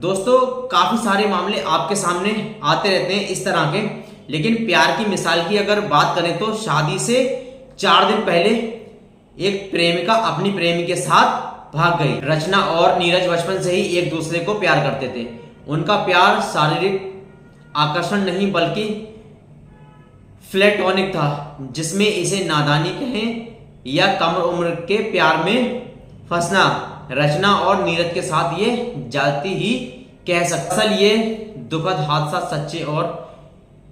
दोस्तों, काफी सारे मामले आपके सामने आते रहते हैं इस तरह के। लेकिन प्यार की मिसाल की अगर बात करें तो शादी से 4 दिन पहले एक प्रेमिका अपनी प्रेमी के साथ भाग गई। रचना और नीरज बचपन से ही एक दूसरे को प्यार करते थे। उनका प्यार शारीरिक आकर्षण नहीं बल्कि प्लेटोनिक था, जिसमें इसे नादानी कहें या कम उम्र के प्यार में फंसना। रचना और नीरज के साथ ये जाती ही कह सकते। असल ये दुखद हादसा सच्चे और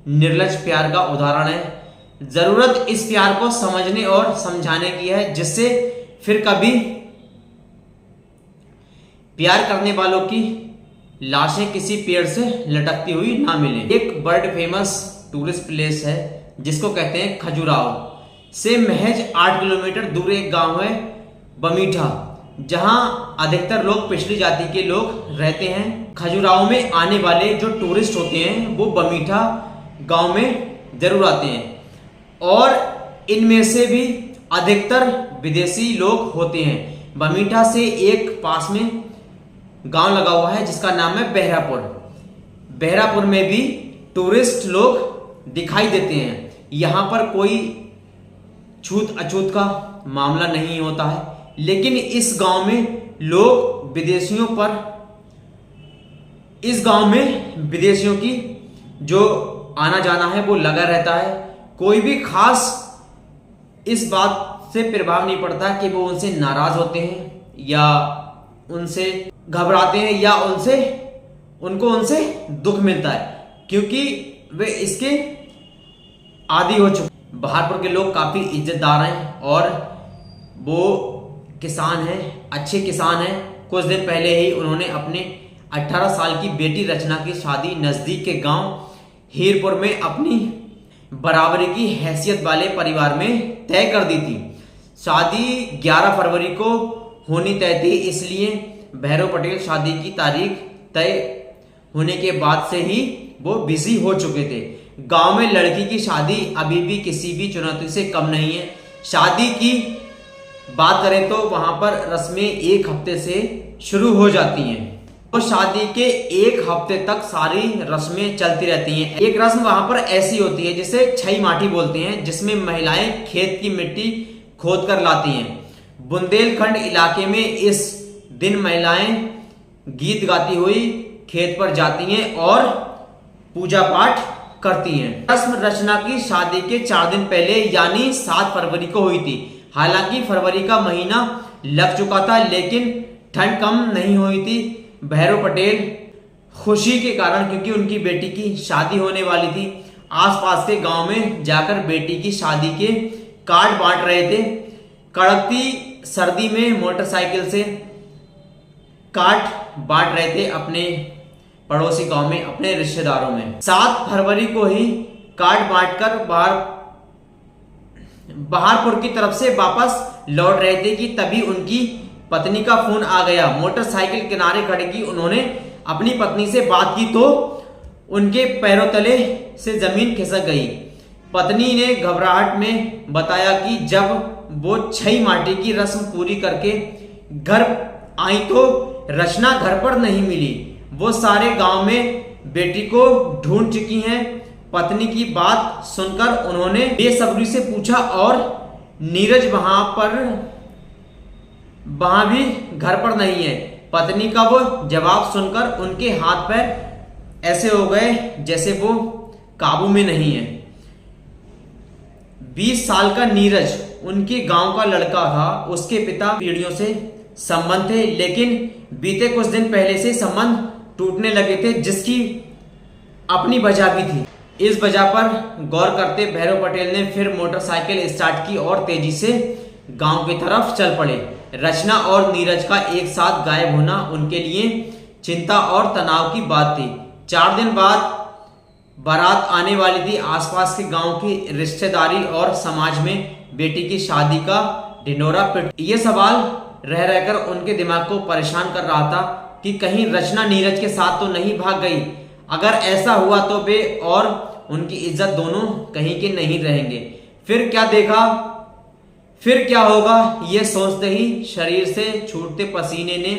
निर्लज प्यार का उदाहरण है। जरूरत इस प्यार को समझने और समझाने की है, जिससे फिर कभी प्यार करने वालों की लाशें किसी पेड़ से लटकती हुई ना मिले। एक वर्ल्ड फेमस टूरिस्ट प्लेस है जिसको कहते हैं खजुराहो से महज 8 किलोमीटर दूर एक गांव है बमीठा, जहां अधिकतर लोग पिछड़ी जाति के लोग रहते हैं। खजुराहो में आने वाले जो टूरिस्ट होते हैं वो बमीठा गांव में जरूर आते हैं और इनमें से भी अधिकतर विदेशी लोग होते हैं। बमीठा से एक पास में गांव लगा हुआ है जिसका नाम है बहरापुर। बहरापुर में भी टूरिस्ट लोग दिखाई देते हैं। यहां पर कोई छूत अछूत का मामला नहीं होता है, लेकिन इस गांव में लोग विदेशियों पर, इस गांव में विदेशियों की जो आना जाना है वो लगा रहता है। कोई भी खास इस बात से प्रभाव नहीं पड़ता कि वो उनसे नाराज होते हैं या उनसे घबराते हैं या उनको उनसे दुख मिलता है, क्योंकि वे इसके आदी हो चुके। बहारपुर के लोग काफी इज्जतदार हैं और वो किसान हैं, अच्छे किसान हैं। कुछ दिन पहले ही उन्होंने अपने 18 साल की बेटी रचना की शादी नजदीक के गांव हीरपुर में अपनी बराबरी की हैसियत वाले परिवार में तय कर दी थी। शादी 11 फरवरी को होनी तय थी, इसलिए भैरव पटेल शादी की तारीख तय होने के बाद से ही वो बिजी हो चुके थे। गांव में लड़की की शादी अभी भी किसी भी चुनौती से कम नहीं है। शादी की बात करें तो वहां पर रस्में 1 हफ्ते से शुरू हो जाती हैं और शादी के 1 हफ्ते तक सारी रस्में चलती रहती हैं। एक रस्म वहां पर ऐसी होती है जिसे छई माटी बोलते हैं, जिसमें महिलाएं खेत की मिट्टी खोद कर लाती हैं। बुंदेलखंड इलाके में इस दिन महिलाएं गीत गाती हुई खेत पर जाती हैं और पूजा पाठ करती हैं। रस्म रचना की शादी के 4 दिन पहले यानी 7 फरवरी को हुई थी। हालांकि फरवरी का महीना लग चुका था, लेकिन ठंड कम नहीं हुई थी। भैरव पटेल खुशी के कारण, क्योंकि उनकी बेटी की शादी होने वाली थी, आसपास के गांव में जाकर बेटी की शादी के कार्ड बांट रहे थे। कड़कती सर्दी में मोटरसाइकिल से कार्ड बांट रहे थे अपने पड़ोसी गांव में, अपने रिश्तेदारों में। 7 फरवरी को ही कार्ड बांटकर बहारपुर की तरफ से वापस लौट रहे थे कि तभी उनकी पत्नी का फोन आ गया। मोटरसाइकिल किनारे खड़े की उन्होंने अपनी पत्नी से बात की तो उनके पैरों तले से जमीन खिसक गई। पत्नी ने घबराहट में बताया कि जब वो छई माटी की रस्म पूरी करके घर आई तो रचना घर पर नहीं मिली। वो सारे गांव में बेटी को ढूंढ चुकी हैं। पत्नी की बात सुनकर उन्होंने बेसब्री से पूछा, और नीरज वहां भी घर पर नहीं है। पत्नी का वो जवाब सुनकर उनके हाथ पैर ऐसे हो गए जैसे वो काबू में नहीं है। 20 साल का नीरज उनके गांव का लड़का था। उसके पिता पीढ़ियों से संबंध थे, लेकिन बीते कुछ दिन पहले से संबंध टूटने लगे थे, जिसकी अपनी वजह भी थी। इस वजह पर गौर करते भैरव पटेल ने फिर मोटरसाइकिल स्टार्ट की और तेजी से गांव की तरफ चल पड़े। रचना और नीरज का एक साथ गायब होना उनके लिए चिंता और तनाव की बात थी। 4 दिन बाद बारात आने वाली थी। आसपास के गांव की रिश्तेदारी और समाज में बेटी की शादी का ढिंढोरा पिट। ये सवाल रह रहकर उनके दिमाग को परेशान कर रहा था कि कहीं रचना नीरज के साथ तो नहीं भाग गई। अगर ऐसा हुआ तो वे और उनकी इज्जत दोनों कहीं के नहीं रहेंगे। फिर क्या होगा, ये सोचते ही शरीर से छूटते पसीने ने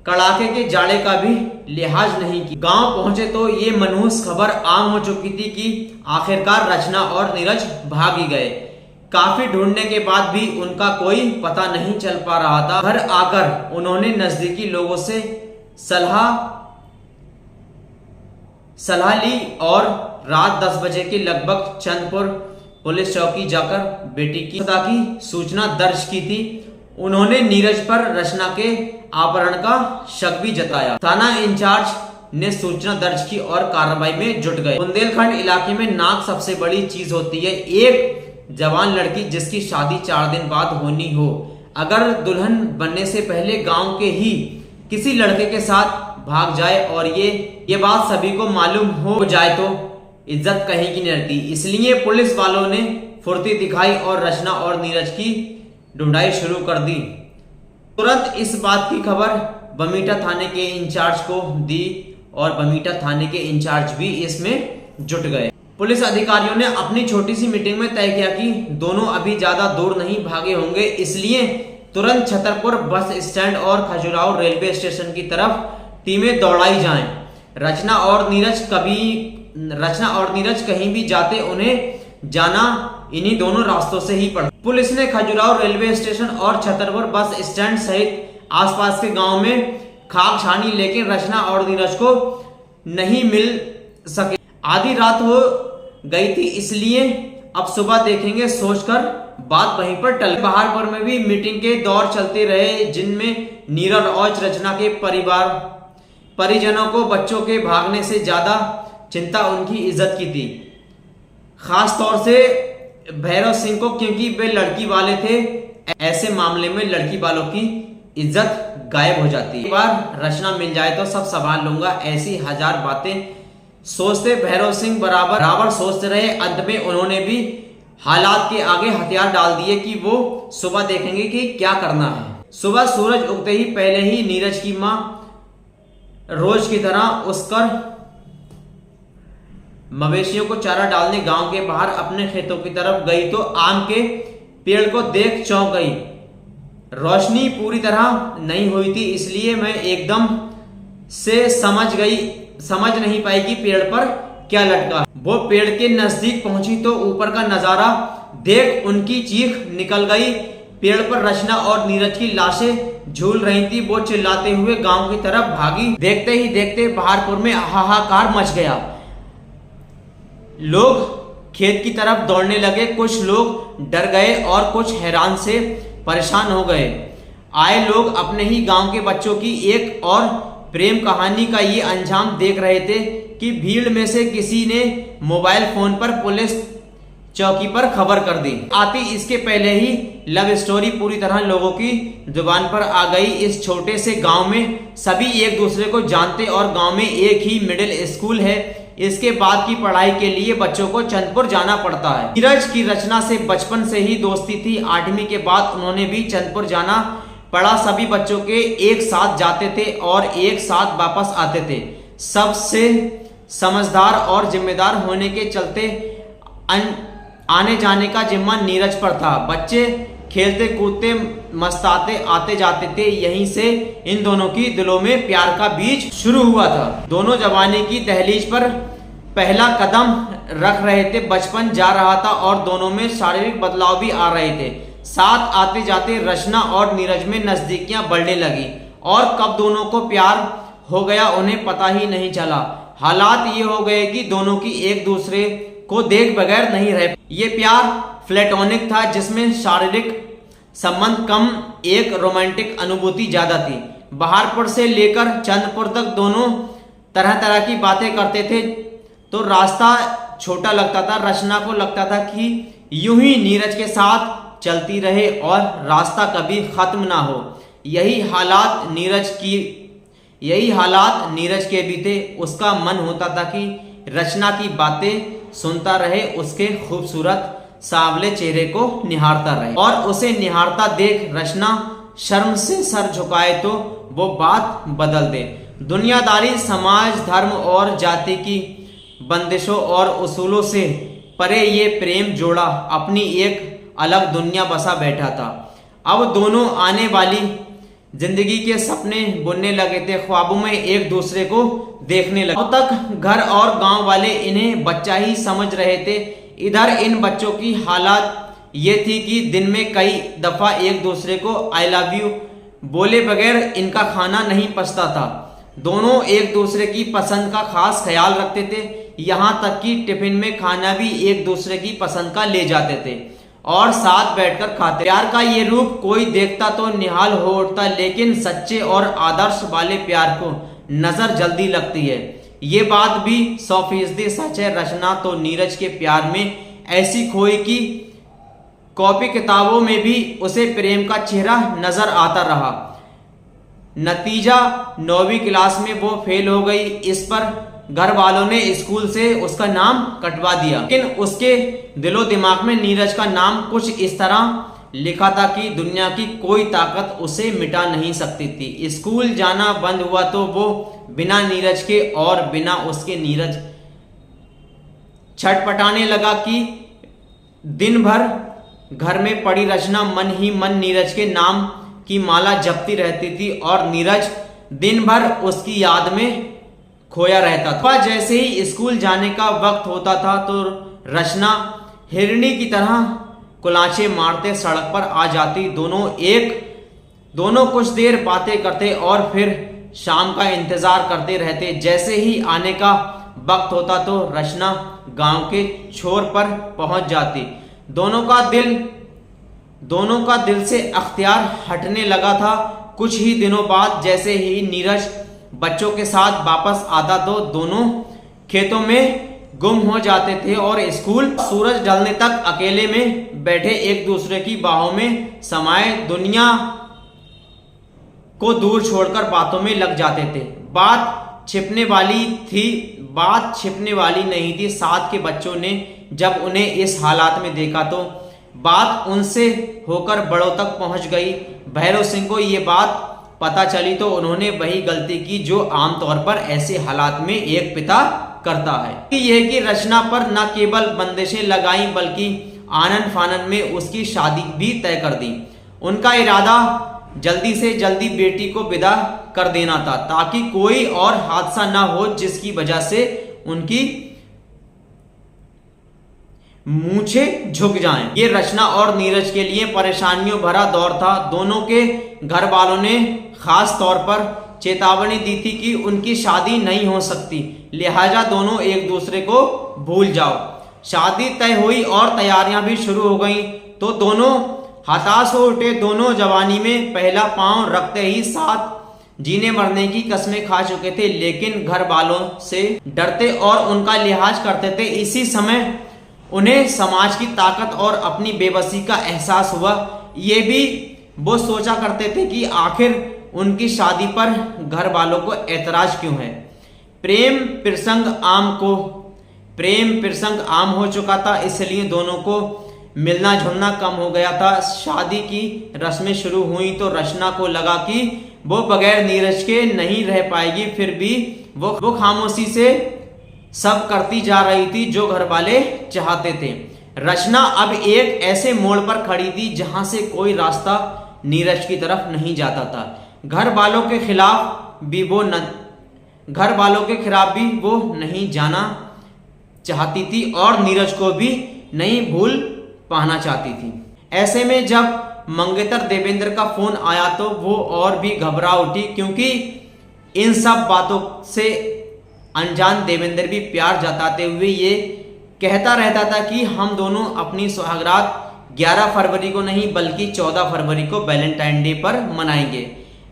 कड़ाके के जाड़े का भी लिहाज नहीं किया। गांव पहुंचे तो ये मनहूस खबर आम हो चुकी थी कि आखिरकार रचना और नीरज भाग ही गए। काफी ढूंढने के बाद भी उनका कोई पता नहीं चल पा रहा था। घर आकर उन्होंने नजदीकी लोगों से सलाह ली और रात 10 बजे के लगभग चंदपुर पुलिस चौकी जाकर बेटी की हत्या की सूचना दर्ज की थी। उन्होंने नीरज पर रचना के अपहरण का शक भी जताया। थाना इंचार्ज ने सूचना दर्ज की और कार्रवाई में जुट गए। बुंदेलखंड इलाके में नाक सबसे बड़ी चीज होती है। एक जवान लड़की जिसकी शादी 4 दिन बाद होनी हो, अगर दुल्हन बनने से पहले गांव के ही किसी लड़के के साथ भाग जाए और ये बात सभी को मालूम हो जाए तो इज्जत कहीं की नहीं रहती। इसलिए पुलिस वालों ने फुर्ती दिखाई और रचना और नीरज की ढूंढाई शुरू कर दी। तुरंत इस बात की खबर बमीठा थाने के इंचार्ज को दी और बमीठा थाने के इंचार्ज भी इसमें जुट गए। पुलिस अधिकारियों ने अपनी छोटी सी मीटिंग में तय किया कि दोनों अभी ज्यादा दूर नहीं भागे होंगे, इसलिए तुरंत छतरपुर बस स्टैंड और खजुराहो रेलवे स्टेशन की तरफ टीमें दौड़ाई जाएं। रचना और नीरज कहीं भी जाते उन्हें जाना इन्हीं दोनों रास्तों से ही पड़ा। पुलिस ने खजुराहो रेलवे स्टेशन और छतरपुर बस स्टैंड सहित आसपास के गांव में खाक छानी, लेकिन रचना और नीरज को नहीं मिल सके। आधी रात हो गई थी, इसलिए अब सुबह देखेंगे सोचकर बात वहीं पर टल। पहाड़पुर में भी मीटिंग के दौर चलते रहे, जिनमें नीरज और रचना के परिजनों को बच्चों के भागने से ज्यादा चिंता उनकी इज्जत की थी, खास तौर से भैरव सिंह को, क्योंकि वे लड़की वाले थे। ऐसे मामले में लड़की वालों की इज्जत गायब हो जाती है। एक बार रचना मिल जाए तो सब संभाल लूंगा, ऐसी हजार बातें सोचते भैरव सिंह बराबर सोचते रहे। अंत में उन्होंने भी हालात के आगे हथियार डाल दिए कि वो सुबह देखेंगे कि क्या करना है। सुबह सूरज उगते ही पहले ही नीरज की मां रोज की तरह उसकर मवेशियों को चारा डालने गांव के बाहर अपने खेतों की तरफ गई तो आम के पेड़ को देख चौंक गई। रोशनी पूरी तरह नहीं हुई थी, इसलिए मैं एकदम से समझ नहीं पाई कि पेड़ पर क्या लटका। वो पेड़ के नजदीक पहुंची तो ऊपर का नजारा देख उनकी चीख निकल गई। पेड़ पर रचना और नीरज की लाशें झूल रही थी। वो चिल्लाते हुए गांव की तरफ भागी। देखते ही देखते पहाड़पुर में हाहाकार मच गया। लोग खेत की तरफ दौड़ने लगे। कुछ लोग डर गए और कुछ हैरान से परेशान हो गए। आए लोग अपने ही गांव के बच्चों की एक और प्रेम कहानी का ये अंजाम देख रहे थे कि भीड़ में से किसी ने मोबाइल फोन पर पुलिस चौकी पर खबर कर दी। आती इसके पहले ही लव स्टोरी पूरी तरह लोगों की जुबान पर आ गई। इस छोटे से गांव में सभी एक दूसरे को जानते और गांव में एक ही मिडिल स्कूल है। इसके बाद की पढ़ाई के लिए बच्चों को चंदपुर जाना पड़ता है। नीरज की रचना से बचपन से ही दोस्ती थी। 8वीं के बाद उन्होंने भी चंदपुर जाना पड़ा। सभी बच्चों के एक साथ जाते थे और एक साथ वापस आते थे। सबसे समझदार और जिम्मेदार होने के चलते आने जाने का जिम्मा नीरज पर था। बच्चे खेलते कूदते मस्ताते आते जाते थे। यहीं से इन दोनों की दिलों में प्यार का बीज शुरू हुआ था। दोनों जवानी की दहलीज पर पहला कदम रख रहे थे। बचपन जा रहा था और दोनों में शारीरिक बदलाव भी आ रहे थे। साथ आते जाते रचना और नीरज में नजदीकियां बढ़ने लगी और कब दोनों को प्यार हो गया उन्हें पता ही नहीं चला। हालात ये हो गए कि दोनों की एक दूसरे को देख बगैर नहीं रह। ये प्यार प्लेटोनिक था, जिसमें शारीरिक संबंध कम, एक रोमांटिक अनुभूति ज्यादा थी। बहारपुर से लेकर चंदपुर तक दोनों तरह तरह की बातें करते थे तो रास्ता छोटा लगता था। रचना को लगता था कि यूं ही नीरज के साथ चलती रहे और रास्ता कभी खत्म ना हो। यही हालात नीरज के भी थे। उसका मन होता था कि रचना की बातें सुनता रहे, उसके खूबसूरत सांवले चेहरे को निहारता रहे और उसे निहारता देख रचना शर्म से सर झुकाए तो वो बात बदल दे। दुनियादारी, समाज, धर्म और जाति की बंदिशों और उसूलों से परे ये प्रेम जोड़ा अपनी एक अलग दुनिया बसा बैठा था। अब दोनों आने वाली जिंदगी के सपने बुनने लगे थे, ख्वाबों में एक दूसरे को देखने लगे। अब तक घर और गांव वाले इन्हें बच्चा ही समझ रहे थे। इधर इन बच्चों की हालत ये थी कि दिन में कई दफा एक दूसरे को आई लव यू बोले बगैर इनका खाना नहीं पचता था। दोनों एक दूसरे की पसंद का खास ख्याल रखते थे, यहाँ तक कि टिफिन में खाना भी एक दूसरे की पसंद का ले जाते थे और साथ बैठकर खाते। प्यार का ये रूप कोई देखता तो निहाल हो उठता, लेकिन सच्चे और आदर्श वाले प्यार को नजर जल्दी लगती है। ये बात भी 100% सच है। रचना तो नीरज के प्यार में ऐसी खोई कि कॉपी किताबों में भी उसे प्रेम का चेहरा नजर आता रहा। नतीजा 9वीं क्लास में वो फेल हो गई। इस पर घर वालों ने स्कूल से उसका नाम कटवा दिया, लेकिन उसके दिलो दिमाग में नीरज का नाम कुछ इस तरह लिखा था कि दुनिया की कोई ताकत उसे मिटा नहीं सकती थी। स्कूल जाना बंद हुआ तो वो बिना नीरज के और बिना उसके नीरज छटपटाने लगा कि दिन भर घर में पड़ी रचना मन ही मन नीरज के नाम की माला जपती रहती थी और नीरज दिन भर उसकी याद में खोया रहता था। जैसे ही स्कूल जाने का वक्त होता था तो रचना हिरणी की तरह कुलांचे मारते सड़क पर आ जाती। दोनों कुछ देर बातें करते और फिर शाम का इंतजार करते रहते। जैसे ही आने का वक्त होता तो रचना गांव के छोर पर पहुंच जाती। दोनों का दिल से अख्तियार हटने लगा था। कुछ ही दिनों बाद जैसे ही नीरज बच्चों के साथ वापस आता तो दोनों खेतों में गुम हो जाते थे और स्कूल सूरज ढलने तक अकेले में बैठे एक दूसरे की बाहों में समाये दुनिया को दूर छोड़कर बातों में लग जाते थे। बात छिपने वाली नहीं थी। साथ के बच्चों ने जब उन्हें इस हालात में देखा तो बात उनसे होकर बड़ों तक पहुंच गई। भैरव सिंह को ये बात पता चली तो उन्होंने वही गलती की जो आमतौर पर ऐसे हालात में एक पिता करता है। यह कि रचना पर न केवल बंदिशें लगाई बल्कि आनन फानन में उसकी शादी भी तय कर दी। उनका इरादा जल्दी से जल्दी बेटी को विदा कर देना था ताकि कोई और हादसा न हो जिसकी वजह से उनकी मूंछें झुक जाएं। ये रचना और नीरज के लिए परेशानियों भरा दौर था। दोनों के घर वालों ने खास तौर पर चेतावनी दी थी कि उनकी शादी नहीं हो सकती, लिहाजा दोनों एक दूसरे को भूल जाओ। शादी तय हुई और तैयारियां भी शुरू हो गईं तो दोनों हताश हो उठे। दोनों जवानी में पहला पांव रखते ही साथ जीने मरने की कसमें खा चुके थे, लेकिन घर वालों से डरते और उनका लिहाज करते थे। इसी समय उन्हें समाज की ताकत और अपनी बेबसी का एहसास हुआ। ये भी वो सोचा करते थे कि आखिर उनकी शादी पर घर वालों को ऐतराज क्यों है। प्रेम प्रसंग आम हो चुका था, इसलिए दोनों को मिलना जुलना कम हो गया था। शादी की रस्में शुरू हुई तो रचना को लगा कि वो बगैर नीरज के नहीं रह पाएगी। फिर भी वो खामोशी से सब करती जा रही थी जो घर वाले चाहते थे। रचना अब एक ऐसे मोड़ पर खड़ी थी जहां से कोई रास्ता नीरज की तरफ नहीं जाता था। घर वालों के खिलाफ भी वो नहीं जाना चाहती थी और नीरज को भी नहीं भूल पाना चाहती थी। ऐसे में जब मंगेतर देवेंद्र का फोन आया तो वो और भी घबरा उठी, क्योंकि इन सब बातों से अनजान देवेंद्र भी प्यार जताते हुए ये कहता रहता था कि हम दोनों अपनी सुहागरात 11 फरवरी को नहीं बल्कि 14 फरवरी को वैलेंटाइन डे पर मनाएंगे।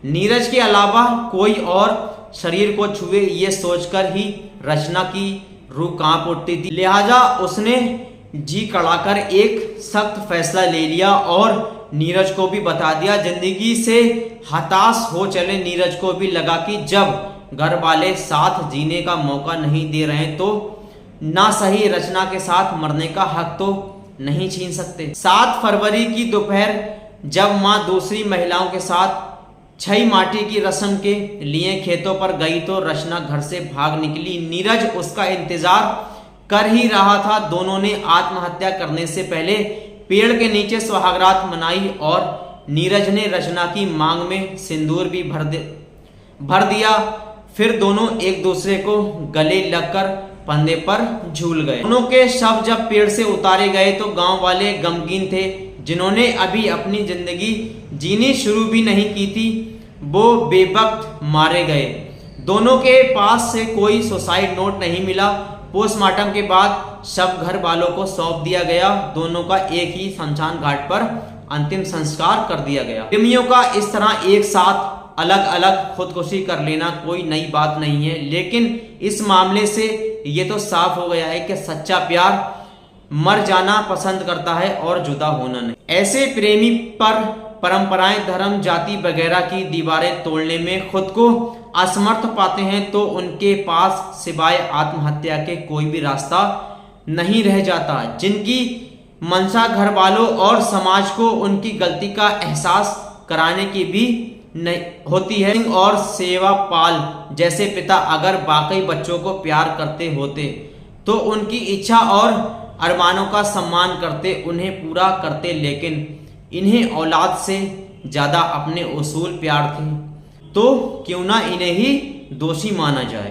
नीरज के अलावा कोई और शरीर को छुए ये सोचकर ही रचना की रूह कांप उठती थी। लिहाजा उसने जी कड़ाकर एक सख्त फैसला ले लिया और नीरज को भी बता दिया। जिंदगी से हताश हो चले नीरज को भी लगा कि जब घर वाले साथ जीने का मौका नहीं दे रहे तो ना सही रचना के साथ मरने का हक तो नहीं छीन सकते। 7 फरवरी की दोपहर जब मां दूसरी महिलाओं के साथ छई माटी की रस्म के लिए खेतों पर गई तो रचना घर से भाग निकली। नीरज उसका इंतजार कर ही रहा था। दोनों ने आत्महत्या करने से पहले पेड़ के नीचे सुहागरात मनाई और नीरज ने रचना की मांग में सिंदूर भी भर दिया। फिर दोनों एक दूसरे को गले लगकर फंदे पर झूल गए। दोनों के शव जब पेड़ से उतारे गए तो गांव वाले गमगीन थे, जिन्होंने अभी अपनी जिंदगी जीनी शुरू भी नहीं की थी, वो बेवक्त मारे गए। दोनों के पास से कोई सुसाइड नोट नहीं मिला। पोस्टमार्टम के बाद शव घर वालों को सौंप दिया गया। दोनों का एक ही शमशान घाट पर अंतिम संस्कार कर दिया गया। प्रेमियों का इस तरह एक साथ अलग अलग खुदकुशी कर लेना कोई नई बात नहीं है, लेकिन इस मामले से ये तो साफ हो गया है कि सच्चा प्यार मर जाना पसंद करता है और जुदा होना नहीं। ऐसे प्रेमी पर परंपराएं, धर्म, जाति वगैरह की दीवारें तोड़ने में खुद को असमर्थ पाते हैं तो उनके पास सिवाय आत्महत्या के कोई भी रास्ता नहीं रह जाता। जिनकी मंशा घर वालों और समाज को उनकी गलती का एहसास कराने की भी नहीं होती है। और सेवापाल जैसे पिता अगर वाकई बच्चों को प्यार करते होते तो उनकी इच्छा और अरमानों का सम्मान करते, उन्हें पूरा करते, लेकिन इन्हें औलाद से ज्यादा अपने उसूल प्यार थे, तो क्यों ना इन्हें ही दोषी माना जाए।